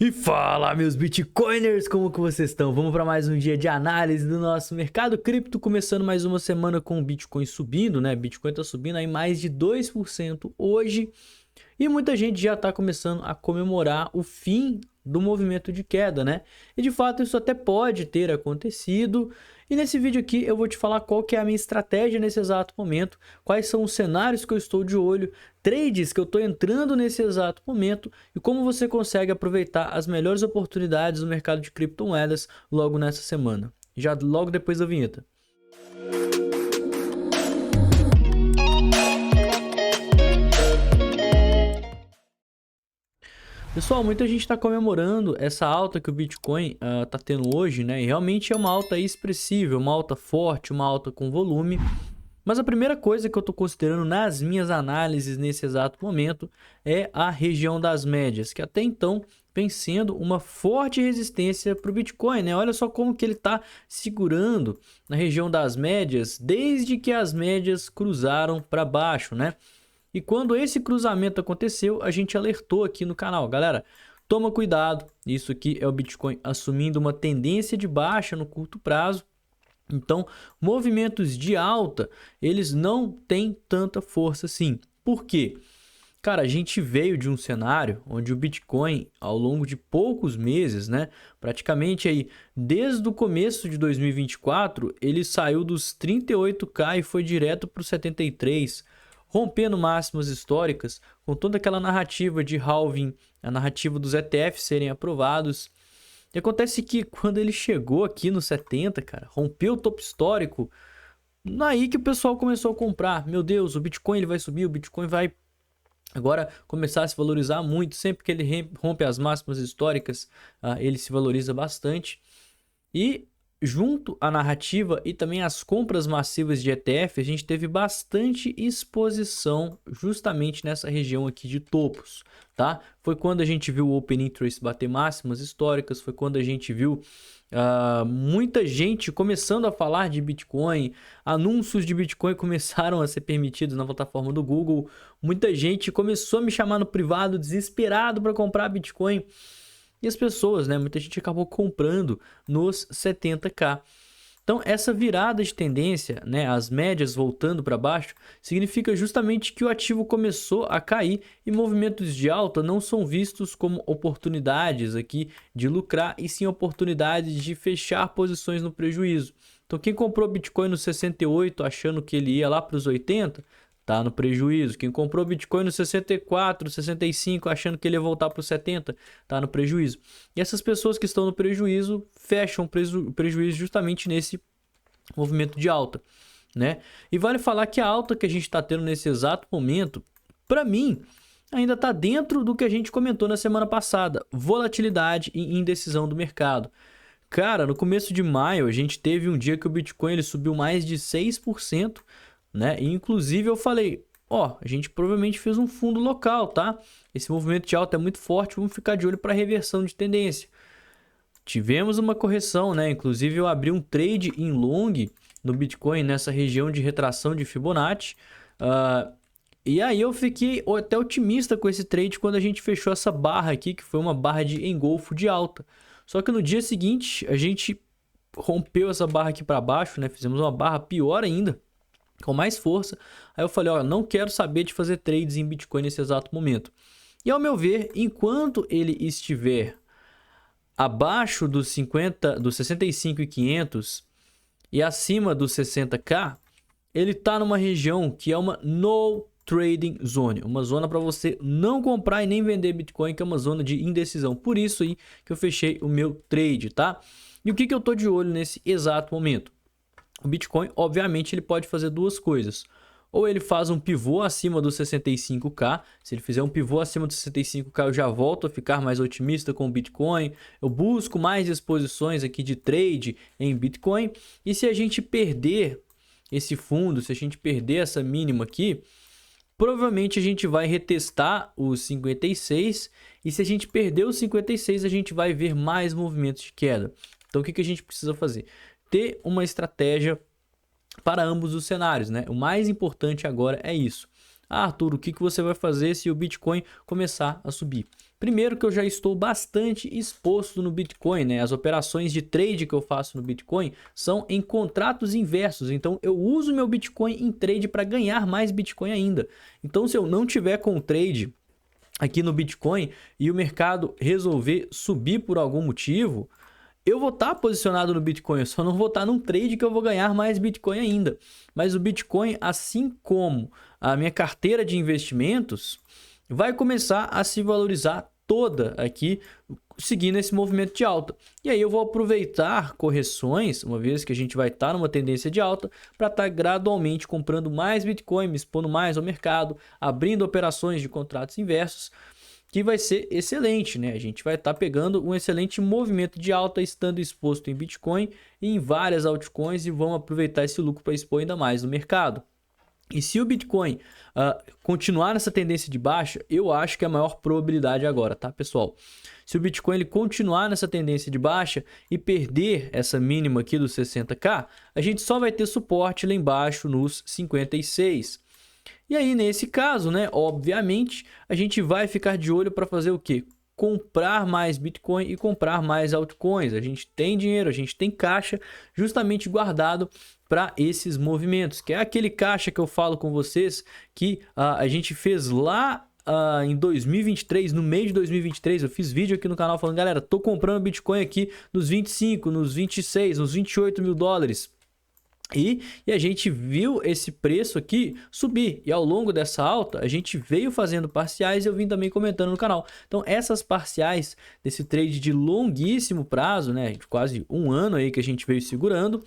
E fala, meus Bitcoiners, como que vocês estão? Vamos para mais um dia de análise do nosso mercado cripto, começando mais uma semana com o Bitcoin subindo, né? Bitcoin tá subindo aí mais de 2% hoje e muita gente já tá começando a comemorar o fim do movimento de queda, né? E de fato isso até pode ter acontecido. E nesse vídeo aqui eu vou te falar qual que é a minha estratégia nesse exato momento, quais são os cenários que eu estou de olho, trades que eu estou entrando nesse exato momento e como você consegue aproveitar as melhores oportunidades do mercado de criptomoedas logo nessa semana. Já logo depois da vinheta. Pessoal, muita gente está comemorando essa alta que o Bitcoin está tendo hoje, né? E realmente é uma alta expressiva, uma alta forte, uma alta com volume. Mas a primeira coisa que eu estou considerando nas minhas análises nesse exato momento é a região das médias, que até então vem sendo uma forte resistência para o Bitcoin, né? Olha só como que ele está segurando na região das médias desde que as médias cruzaram para baixo, né? E quando esse cruzamento aconteceu, a gente alertou aqui no canal. Galera, toma cuidado, isso aqui é o Bitcoin assumindo uma tendência de baixa no curto prazo. Então, movimentos de alta, eles não têm tanta força assim. Por quê? Cara, a gente veio de um cenário onde o Bitcoin, ao longo de poucos meses, né, praticamente aí desde o começo de 2024, ele saiu dos 38k e foi direto para os 73, rompendo máximas históricas, com toda aquela narrativa de halving, a narrativa dos ETFs serem aprovados. E acontece que quando ele chegou aqui no 70, cara, rompeu o topo histórico, aí que o pessoal começou a comprar. Meu Deus, o Bitcoin ele vai subir, o Bitcoin vai agora começar a se valorizar muito. Sempre que ele rompe as máximas históricas, ele se valoriza bastante. E junto à narrativa e também às compras massivas de ETF, a gente teve bastante exposição justamente nessa região aqui de topos, tá? Foi quando a gente viu o Open Interest bater máximas históricas, foi quando a gente viu muita gente começando a falar de Bitcoin, anúncios de Bitcoin começaram a ser permitidos na plataforma do Google, muita gente começou a me chamar no privado desesperado para comprar Bitcoin. E as pessoas, né? Muita gente acabou comprando nos 70k. Então, essa virada de tendência, né, as médias voltando para baixo, significa justamente que o ativo começou a cair e movimentos de alta não são vistos como oportunidades aqui de lucrar, e sim oportunidades de fechar posições no prejuízo. Então, quem comprou Bitcoin no 68 achando que ele ia lá para os 80, tá no prejuízo. Quem comprou Bitcoin no 64, 65, achando que ele ia voltar para os 70, tá no prejuízo. E essas pessoas que estão no prejuízo fecham prejuízo justamente nesse movimento de alta, né? E vale falar que a alta que a gente está tendo nesse exato momento, para mim, ainda está dentro do que a gente comentou na semana passada: volatilidade e indecisão do mercado. Cara, no começo de maio, a gente teve um dia que o Bitcoin ele subiu mais de 6%, né? E inclusive eu falei, ó, a gente provavelmente fez um fundo local, tá? Esse movimento de alta é muito forte, vamos ficar de olho para reversão de tendência. Tivemos uma correção, né? Inclusive eu abri um trade em long no Bitcoin nessa região de retração de Fibonacci. E aí eu fiquei até otimista com esse trade quando a gente fechou essa barra aqui, que foi uma barra de engolfo de alta. Só que no dia seguinte a gente rompeu essa barra aqui para baixo, né? Fizemos uma barra pior ainda, com mais força. Aí eu falei, ó, não quero saber de fazer trades em Bitcoin nesse exato momento. E ao meu ver, enquanto ele estiver abaixo dos 65.500 e acima dos 60k, ele está numa região que é uma no trading zone, uma zona para você não comprar e nem vender Bitcoin, que é uma zona de indecisão. Por isso aí que eu fechei o meu trade, tá? E o que eu tô de olho nesse exato momento? O Bitcoin, obviamente, ele pode fazer duas coisas. Ou ele faz um pivô acima dos 65k. Se ele fizer um pivô acima dos 65k, eu já volto a ficar mais otimista com o Bitcoin. Eu busco mais exposições aqui de trade em Bitcoin. E se a gente perder esse fundo, se a gente perder essa mínima aqui, provavelmente a gente vai retestar os 56. E se a gente perder os 56, a gente vai ver mais movimentos de queda. Então o que a gente precisa fazer? Ter uma estratégia para ambos os cenários, né? O mais importante agora é isso. Arthur, o que você vai fazer se o Bitcoin começar a subir? Primeiro que eu já estou bastante exposto no Bitcoin, né? As operações de trade que eu faço no Bitcoin são em contratos inversos. Então eu uso meu Bitcoin em trade para ganhar mais Bitcoin ainda. Então se eu não tiver com trade aqui no Bitcoin e o mercado resolver subir por algum motivo, eu vou estar posicionado no Bitcoin, eu só não vou estar num trade que eu vou ganhar mais Bitcoin ainda. Mas o Bitcoin, assim como a minha carteira de investimentos, vai começar a se valorizar toda aqui, seguindo esse movimento de alta. E aí eu vou aproveitar correções, uma vez que a gente vai estar numa tendência de alta, para estar gradualmente comprando mais Bitcoin, me expondo mais ao mercado, abrindo operações de contratos inversos, que vai ser excelente, né? A gente vai estar pegando um excelente movimento de alta, estando exposto em Bitcoin e em várias altcoins, e vamos aproveitar esse lucro para expor ainda mais no mercado. E se o Bitcoin continuar nessa tendência de baixa, eu acho que é a maior probabilidade agora, tá, pessoal? Se o Bitcoin ele continuar nessa tendência de baixa e perder essa mínima aqui dos 60k, a gente só vai ter suporte lá embaixo nos 56. E aí, nesse caso, né, obviamente, a gente vai ficar de olho para fazer o quê? Comprar mais Bitcoin e comprar mais altcoins. A gente tem dinheiro, a gente tem caixa justamente guardado para esses movimentos, que é aquele caixa que eu falo com vocês que a gente fez lá em 2023, no mês de 2023, eu fiz vídeo aqui no canal falando, galera, tô comprando Bitcoin aqui nos 25, nos 26, nos 28 mil dólares. E a gente viu esse preço aqui subir, e ao longo dessa alta a gente veio fazendo parciais e eu vim também comentando no canal. Então essas parciais desse trade de longuíssimo prazo, né, de quase um ano aí que a gente veio segurando,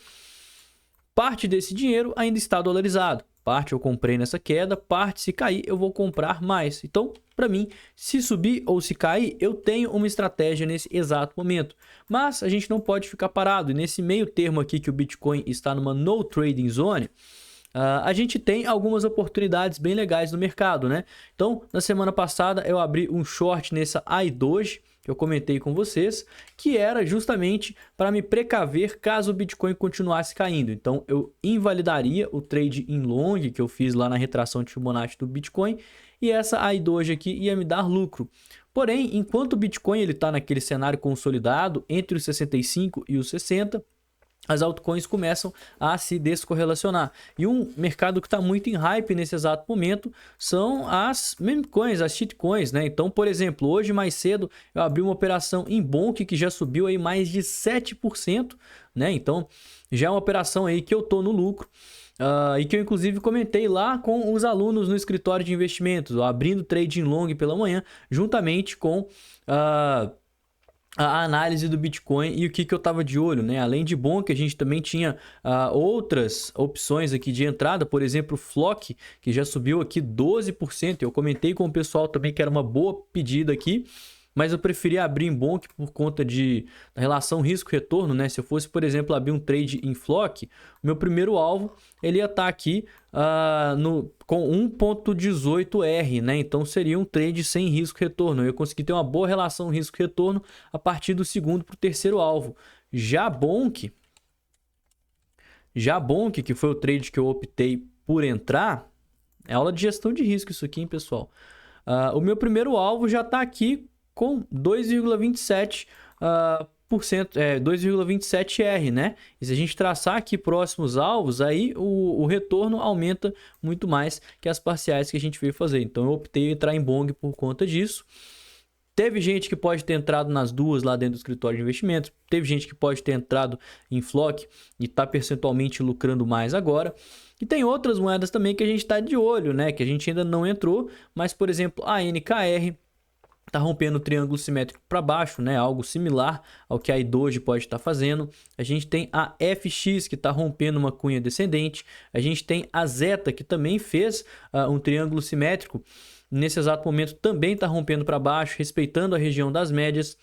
parte desse dinheiro ainda está dolarizado. Parte eu comprei nessa queda, parte se cair eu vou comprar mais. Então, para mim, se subir ou se cair, eu tenho uma estratégia nesse exato momento. Mas a gente não pode ficar parado. E nesse meio termo aqui que o Bitcoin está numa no trading zone, a gente tem algumas oportunidades bem legais no mercado, né? Então, na semana passada eu abri um short nessa iDoge, que eu comentei com vocês, que era justamente para me precaver caso o Bitcoin continuasse caindo. Então eu invalidaria o trade em long que eu fiz lá na retração de Fibonacci do Bitcoin, e essa iDoge aqui ia me dar lucro. Porém, enquanto o Bitcoin está naquele cenário consolidado entre os 65 e os 60, as altcoins começam a se descorrelacionar. E um mercado que está muito em hype nesse exato momento são as meme coins, as shitcoins, né? Então, por exemplo, hoje mais cedo eu abri uma operação em Bonk que já subiu aí mais de 7%, né? Então, já é uma operação aí que eu tô no lucro. E que eu inclusive comentei lá com os alunos no escritório de investimentos, abrindo trading long pela manhã, juntamente com a análise do Bitcoin e o que eu estava de olho, né? Além de Bonk, a gente também tinha outras opções aqui de entrada, por exemplo, Flock, que já subiu aqui 12%. Eu comentei com o pessoal também que era uma boa pedida aqui, mas eu preferi abrir em Bonk por conta da relação risco-retorno, né? Se eu fosse, por exemplo, abrir um trade em Flock, o meu primeiro alvo ele ia estar aqui com 1.18R, né? Então seria um trade sem risco-retorno. Eu ia conseguir ter uma boa relação risco-retorno a partir do segundo para o terceiro alvo. Já Bonk, que foi o trade que eu optei por entrar, é aula de gestão de risco isso aqui, hein, pessoal? O meu primeiro alvo já está aqui com 2,27%, 2,27R, né? E se a gente traçar aqui próximos alvos, aí o retorno aumenta muito mais que as parciais que a gente veio fazer. Então eu optei em entrar em Bonk por conta disso. Teve gente que pode ter entrado nas duas lá dentro do escritório de investimentos. Teve gente que pode ter entrado em Flock e está percentualmente lucrando mais agora. E tem outras moedas também que a gente está de olho, né? Que a gente ainda não entrou. Mas, por exemplo, a NKR está rompendo o triângulo simétrico para baixo, né? Algo similar ao que a iDoge pode estar fazendo. A gente tem a FX que está rompendo uma cunha descendente. A gente tem a Zeta que também fez um triângulo simétrico. Nesse exato momento também está rompendo para baixo, respeitando a região das médias.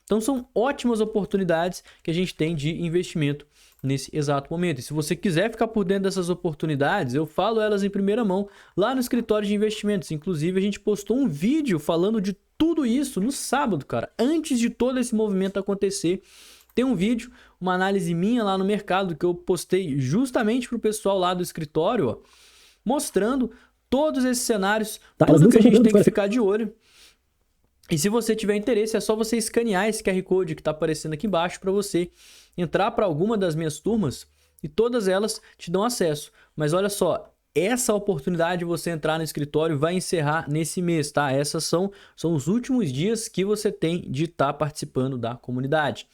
Então são ótimas oportunidades que a gente tem de investimento nesse exato momento. E se você quiser ficar por dentro dessas oportunidades, eu falo elas em primeira mão lá no escritório de investimentos. Inclusive a gente postou um vídeo falando de tudo isso no sábado, cara, antes de todo esse movimento acontecer. Tem um vídeo, uma análise minha lá no mercado que eu postei justamente para o pessoal lá do escritório, ó, mostrando todos esses cenários, tudo que a gente tem que ficar de olho E se você tiver interesse, é só você escanear esse QR Code que está aparecendo aqui embaixo para você entrar para alguma das minhas turmas e todas elas te dão acesso. Mas olha só, essa oportunidade de você entrar no escritório vai encerrar nesse mês, tá? Essas são os últimos dias que você tem de estar participando da comunidade.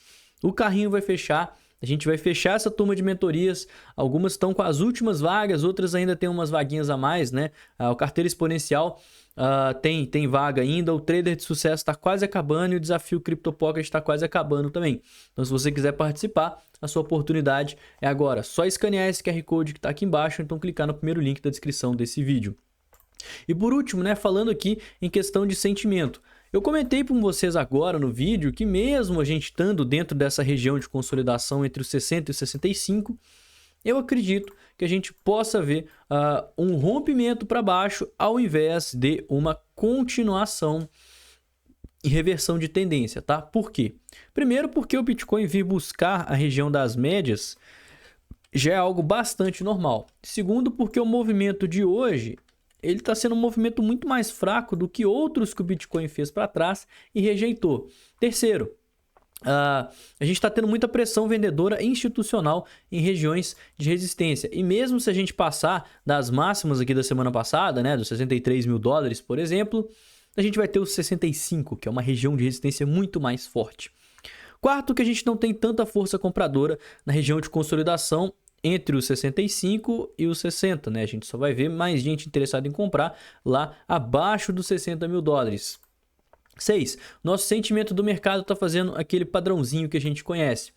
O carrinho vai fechar, a gente vai fechar essa turma de mentorias, algumas estão com as últimas vagas, outras ainda tem umas vaguinhas a mais, né? O Carteira Exponencial tem vaga ainda, o Trader de Sucesso está quase acabando e o Desafio Crypto Pocket está quase acabando também. Então, se você quiser participar, a sua oportunidade é agora. Só escanear esse QR Code que está aqui embaixo, então clicar no primeiro link da descrição desse vídeo. E por último, né, falando aqui em questão de sentimento. Eu comentei com vocês agora no vídeo que mesmo a gente estando dentro dessa região de consolidação entre os 60 e os 65, eu acredito que a gente possa ver um rompimento para baixo ao invés de uma continuação e reversão de tendência, tá? Por quê? Primeiro, porque o Bitcoin vir buscar a região das médias já é algo bastante normal. Segundo, porque o movimento de hoje ele está sendo um movimento muito mais fraco do que outros que o Bitcoin fez para trás e rejeitou. Terceiro, a gente está tendo muita pressão vendedora institucional em regiões de resistência. E mesmo se a gente passar das máximas aqui da semana passada, né, dos 63 mil dólares, por exemplo, a gente vai ter os 65, que é uma região de resistência muito mais forte. Quarto, que a gente não tem tanta força compradora na região de consolidação entre os 65 e os 60, né? A gente só vai ver mais gente interessada em comprar lá abaixo dos 60 mil dólares. 6. Nosso sentimento do mercado está fazendo aquele padrãozinho que a gente conhece.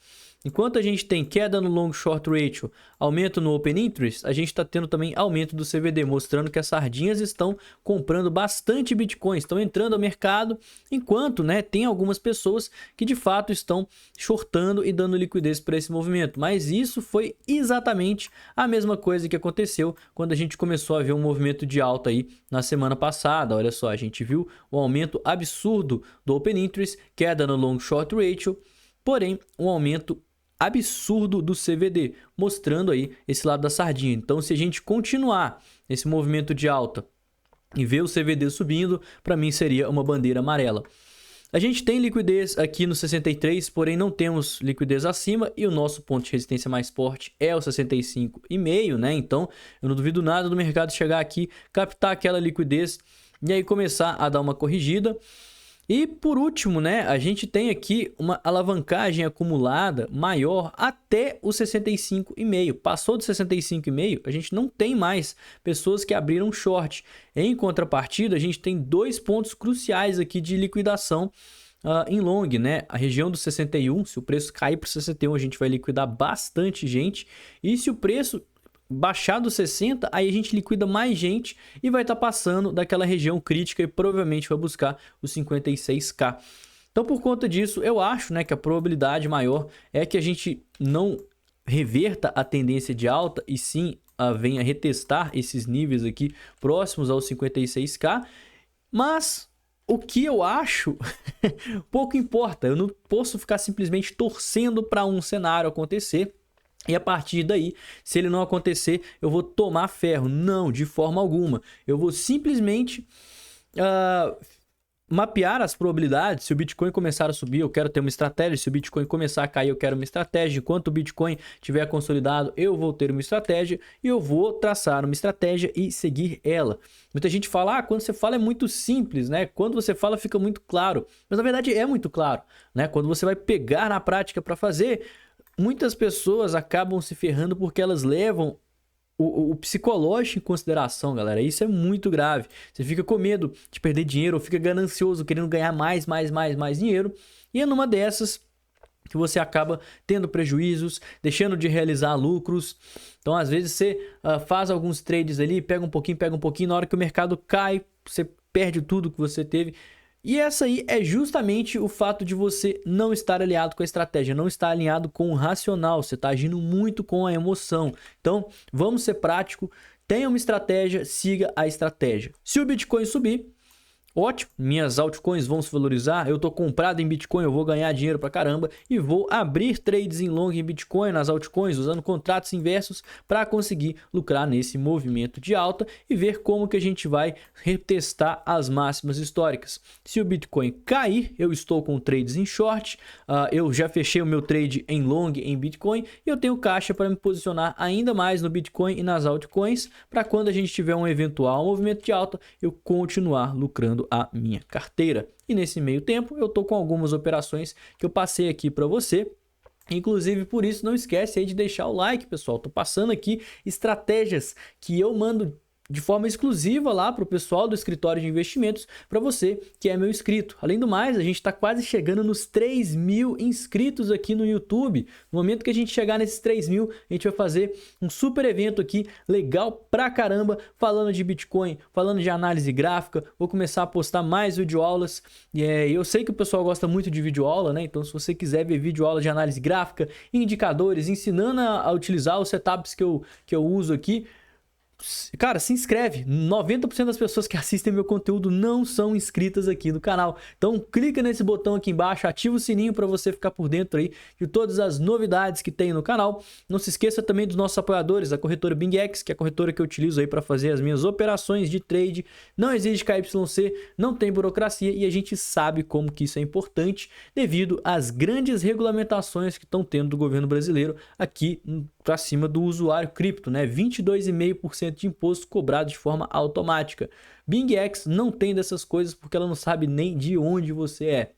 Enquanto a gente tem queda no long short ratio, aumento no open interest, a gente está tendo também aumento do CVD, mostrando que as sardinhas estão comprando bastante Bitcoin, estão entrando ao mercado, enquanto, né, tem algumas pessoas que de fato estão shortando e dando liquidez para esse movimento. Mas isso foi exatamente a mesma coisa que aconteceu quando a gente começou a ver um movimento de alta aí na semana passada. Olha só, a gente viu um aumento absurdo do open interest, queda no long short ratio, porém um aumento absurdo do CVD, mostrando aí esse lado da sardinha. Então, se a gente continuar esse movimento de alta e ver o CVD subindo, para mim seria uma bandeira amarela. A gente tem liquidez aqui no 63, porém não temos liquidez acima e o nosso ponto de resistência mais forte é o 65,5, né? Então, eu não duvido nada do mercado chegar aqui, captar aquela liquidez e aí começar a dar uma corrigida. E por último, né, a gente tem aqui uma alavancagem acumulada maior até os 65,5. Passou de 65,5, a gente não tem mais pessoas que abriram short. Em contrapartida, a gente tem dois pontos cruciais aqui de liquidação em long, né? A região do 61, se o preço cair para o 61, a gente vai liquidar bastante gente. E se o preço baixar dos 60, aí a gente liquida mais gente e vai estar passando daquela região crítica e provavelmente vai buscar os 56k. Então, por conta disso, eu acho, né, que a probabilidade maior é que a gente não reverta a tendência de alta e sim venha retestar esses níveis aqui próximos aos 56k. Mas o que eu acho pouco importa. Eu não posso ficar simplesmente torcendo para um cenário acontecer. E a partir daí, se ele não acontecer, eu vou tomar ferro. Não, de forma alguma. Eu vou simplesmente mapear as probabilidades. Se o Bitcoin começar a subir, eu quero ter uma estratégia. Se o Bitcoin começar a cair, eu quero uma estratégia. Enquanto o Bitcoin estiver consolidado, eu vou ter uma estratégia e eu vou traçar uma estratégia e seguir ela. Muita gente fala, quando você fala é muito simples, né? Quando você fala fica muito claro. Mas na verdade é muito claro, né? Quando você vai pegar na prática para fazer, muitas pessoas acabam se ferrando porque elas levam o psicológico em consideração, galera. Isso é muito grave. Você fica com medo de perder dinheiro ou fica ganancioso, querendo ganhar mais dinheiro. E é numa dessas que você acaba tendo prejuízos, deixando de realizar lucros. Então, às vezes, você faz alguns trades ali, pega um pouquinho. Na hora que o mercado cai, você perde tudo que você teve. E essa aí é justamente o fato de você não estar alinhado com a estratégia, não estar alinhado com o racional, você está agindo muito com a emoção. Então, vamos ser prático, tenha uma estratégia, siga a estratégia. Se o Bitcoin subir, ótimo, minhas altcoins vão se valorizar, eu tô comprado em Bitcoin, eu vou ganhar dinheiro pra caramba e vou abrir trades em long em Bitcoin, nas altcoins, usando contratos inversos para conseguir lucrar nesse movimento de alta e ver como que a gente vai retestar as máximas históricas. Se o Bitcoin cair, eu estou com trades em short, eu já fechei o meu trade em long em Bitcoin e eu tenho caixa para me posicionar ainda mais no Bitcoin e nas altcoins para quando a gente tiver um eventual movimento de alta, eu continuar lucrando a minha carteira. E nesse meio tempo, eu tô com algumas operações que eu passei aqui para você. Inclusive, por isso, não esquece aí de deixar o like, pessoal. Tô passando aqui estratégias que eu mando de forma exclusiva lá para o pessoal do escritório de investimentos, para você que é meu inscrito. Além do mais, a gente está quase chegando nos 3.000 inscritos aqui no YouTube. No momento que a gente chegar nesses 3.000, a gente vai fazer um super evento aqui, legal pra caramba, falando de Bitcoin, falando de análise gráfica. Vou começar a postar mais videoaulas. Eu sei que o pessoal gosta muito de videoaula, né? Então, se você quiser ver videoaula de análise gráfica, indicadores, ensinando a utilizar os setups que eu uso aqui, cara, se inscreve. 90% das pessoas que assistem meu conteúdo não são inscritas aqui no canal. Então clica nesse botão aqui embaixo, ativa o sininho para você ficar por dentro aí de todas as novidades que tem no canal. Não se esqueça também dos nossos apoiadores, a corretora BingX, que é a corretora que eu utilizo aí para fazer as minhas operações de trade. Não exige KYC, não tem burocracia e a gente sabe como que isso é importante devido às grandes regulamentações que estão tendo do governo brasileiro aqui para cima do usuário cripto, né? 22,5% de imposto cobrado de forma automática. BingX não tem dessas coisas porque ela não sabe nem de onde você é.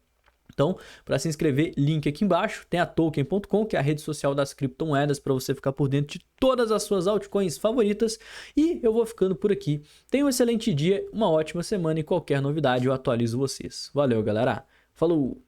Então, para se inscrever, link aqui embaixo, tem a Token.com, que é a rede social das criptomoedas, para você ficar por dentro de todas as suas altcoins favoritas. E eu vou ficando por aqui. Tenha um excelente dia, uma ótima semana e qualquer novidade eu atualizo vocês. Valeu, galera. Falou!